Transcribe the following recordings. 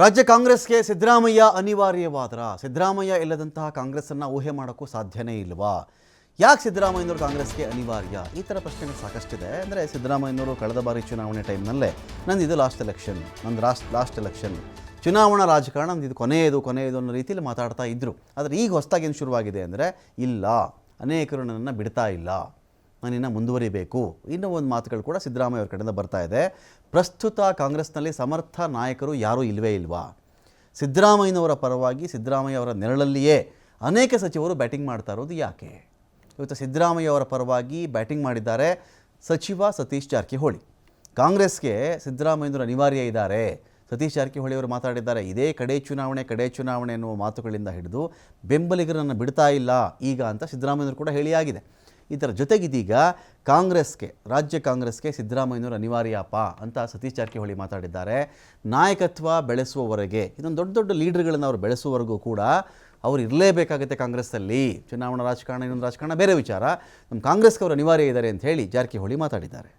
ರಾಜ್ಯ ಕಾಂಗ್ರೆಸ್ಗೆ ಸಿದ್ದರಾಮಯ್ಯ ಅನಿವಾರ್ಯವಾದ್ರ ಸಿದ್ದರಾಮಯ್ಯ ಇಲ್ಲದಂತಹ ಕಾಂಗ್ರೆಸ್ಸನ್ನು ಊಹೆ ಮಾಡೋಕ್ಕೂ ಸಾಧ್ಯನೇ ಇಲ್ವಾ? ಯಾಕೆ ಸಿದ್ದರಾಮಯ್ಯನವರು ಕಾಂಗ್ರೆಸ್ಗೆ ಅನಿವಾರ್ಯ? ಈ ಥರ ಪ್ರಶ್ನೆಗಳು ಸಾಕಷ್ಟಿದೆ. ಅಂದರೆ ಸಿದ್ದರಾಮಯ್ಯನವರು ಕಳೆದ ಬಾರಿ ಚುನಾವಣೆ ಟೈಮ್ನಲ್ಲೇ ನಂದಿದು ಲಾಸ್ಟ್ ಎಲೆಕ್ಷನ್, ಲಾಸ್ಟ್ ಎಲೆಕ್ಷನ್, ಚುನಾವಣಾ ರಾಜಕಾರಣ ನಂದಿದು ಕೊನೆಯದು ಅನ್ನೋ ರೀತಿಯಲ್ಲಿ ಮಾತಾಡ್ತಾ ಇದ್ದರು. ಆದರೆ ಈಗ ಹೊಸದಾಗಿ ಏನು ಶುರುವಾಗಿದೆ ಅಂದರೆ, ಇಲ್ಲ, ಅನೇಕರು ನನ್ನನ್ನು ಬಿಡ್ತಾ ಇಲ್ಲ, ನಾನಿನ್ನು ಮುಂದುವರಿಬೇಕು, ಇನ್ನೂ ಒಂದು ಮಾತುಗಳು ಕೂಡ ಸಿದ್ದರಾಮಯ್ಯ ಅವ್ರ ಕಡೆಯಿಂದ ಬರ್ತಾ ಇದೆ. ಪ್ರಸ್ತುತ ಕಾಂಗ್ರೆಸ್ನಲ್ಲಿ ಸಮರ್ಥ ನಾಯಕರು ಯಾರೂ ಇಲ್ವೇ ಇಲ್ವಾ? ಸಿದ್ದರಾಮಯ್ಯನವರ ಪರವಾಗಿ ಸಿದ್ದರಾಮಯ್ಯ ಅವರ ನೆರಳಲ್ಲಿಯೇ ಅನೇಕ ಸಚಿವರು ಬ್ಯಾಟಿಂಗ್ ಮಾಡ್ತಾ ಇರೋದು ಯಾಕೆ? ಇವತ್ತು ಸಿದ್ದರಾಮಯ್ಯ ಅವರ ಪರವಾಗಿ ಬ್ಯಾಟಿಂಗ್ ಮಾಡಿದ್ದಾರೆ ಸಚಿವ ಸತೀಶ್ ಜಾರಕಿಹೊಳಿ. ಕಾಂಗ್ರೆಸ್ಗೆ ಸಿದ್ದರಾಮಯ್ಯನವರು ಅನಿವಾರ್ಯ ಇದ್ದಾರೆ. ಸತೀಶ್ ಜಾರಕಿಹೊಳಿ ಅವರು ಮಾತಾಡಿದ್ದಾರೆ, ಇದೇ ಕಡೆ ಚುನಾವಣೆ ಅನ್ನುವ ಮಾತುಗಳಿಂದ ಹಿಡಿದು ಬೆಂಬಲಿಗರನ್ನು ಬಿಡ್ತಾ ಇಲ್ಲ ಈಗ ಅಂತ ಸಿದ್ದರಾಮಯ್ಯನವರು ಕೂಡ ಹೇಳಿಯಾಗಿದೆ. ಇದರ ಜೊತೆಗಿದೀಗ ರಾಜ್ಯ ಕಾಂಗ್ರೆಸ್ಗೆ ಸಿದ್ದರಾಮಯ್ಯನವರು ಅನಿವಾರ್ಯಪ್ಪ ಅಂತ ಸತೀಶ್ ಜಾರಕಿಹೊಳಿ ಮಾತಾಡಿದ್ದಾರೆ. ನಾಯಕತ್ವ ಬೆಳೆಸುವವರೆಗೆ, ಇದೊಂದು ದೊಡ್ಡ ಲೀಡರ್ಗಳನ್ನು ಅವರು ಬೆಳೆಸುವವರೆಗೂ ಕೂಡ ಅವರು ಇರಲೇಬೇಕಾಗುತ್ತೆ ಕಾಂಗ್ರೆಸ್ಸಲ್ಲಿ. ಚುನಾವಣಾ ರಾಜಕಾರಣ, ಇನ್ನೊಂದು ರಾಜಕಾರಣ ಬೇರೆ ವಿಚಾರ. ನಮ್ಮ ಕಾಂಗ್ರೆಸ್ಗೆ ಅವರು ಅನಿವಾರ್ಯ ಇದ್ದಾರೆ ಅಂತ ಹೇಳಿ ಜಾರಕಿಹೊಳಿ ಮಾತಾಡಿದ್ದಾರೆ.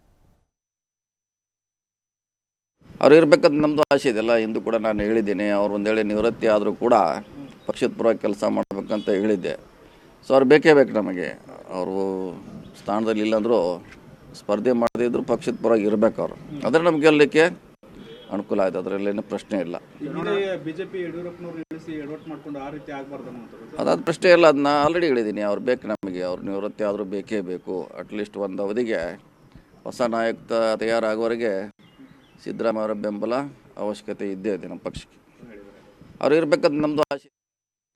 ಅವ್ರು ಇರಬೇಕಂತ ನಮ್ಮದು ಆಸೆ ಇದೆಲ್ಲ. ಇಂದು ಕೂಡ ನಾನು ಹೇಳಿದ್ದೀನಿ, ಅವ್ರು ಒಂದು ವೇಳೆ ನಿವೃತ್ತಿ ಆದರೂ ಕೂಡ ಪಕ್ಷದ ಪರವಾಗಿ ಕೆಲಸ ಮಾಡಬೇಕಂತ ಹೇಳಿದ್ದೆ. ಸೊ ಅವ್ರು ಬೇಕೇ ಬೇಕು ನಮಗೆ. ಅವರು ಸ್ಥಾನದಲ್ಲಿ ಇಲ್ಲಾಂದರೂ ಸ್ಪರ್ಧೆ ಮಾಡದಿದ್ರು ಪಕ್ಷದ ಪರವಾಗಿ ಇರಬೇಕು ಅವರು. ಆದರೆ ನಮ್ಗೆ ಗೆಲ್ಲಲಿಕ್ಕೆ ಅನುಕೂಲ ಆಯ್ತು, ಅದರಲ್ಲೇನು ಪ್ರಶ್ನೆ ಇಲ್ಲ. ಬಿಜೆಪಿ ಯಡಿಯೂರಪ್ಪನವರು ಇಳಿಸಿ ಎಡವಟ್ಟು ಮಾಡ್ಕೊಂಡು ಆ ರೀತಿ ಆಗಬಾರ್ದು ಅಂತ ಅದಾದ ಪ್ರಶ್ನೆ ಇಲ್ಲ. ಅದನ್ನ ಆಲ್ರೆಡಿ ಹೇಳಿದ್ದೀನಿ, ಅವ್ರು ಬೇಕು ನಮಗೆ. ಅವ್ರು ನಿವೃತ್ತಿ ಆದರೂ ಬೇಕೇ ಬೇಕು. ಅಟ್ಲೀಸ್ಟ್ ಒಂದು ಅವಧಿಗೆ ಹೊಸ ನಾಯಕ ತಯಾರಾಗುವವರೆಗೆ ಸಿದ್ದರಾಮಯ್ಯ ಅವರ ಬೆಂಬಲ ಅವಶ್ಯಕತೆ ಇದ್ದೇ ಇದೆ ನಮ್ಮ ಪಕ್ಷಕ್ಕೆ. ಅವ್ರು ಇರಬೇಕಂತ ನಮ್ಮದು ಆಸೆ.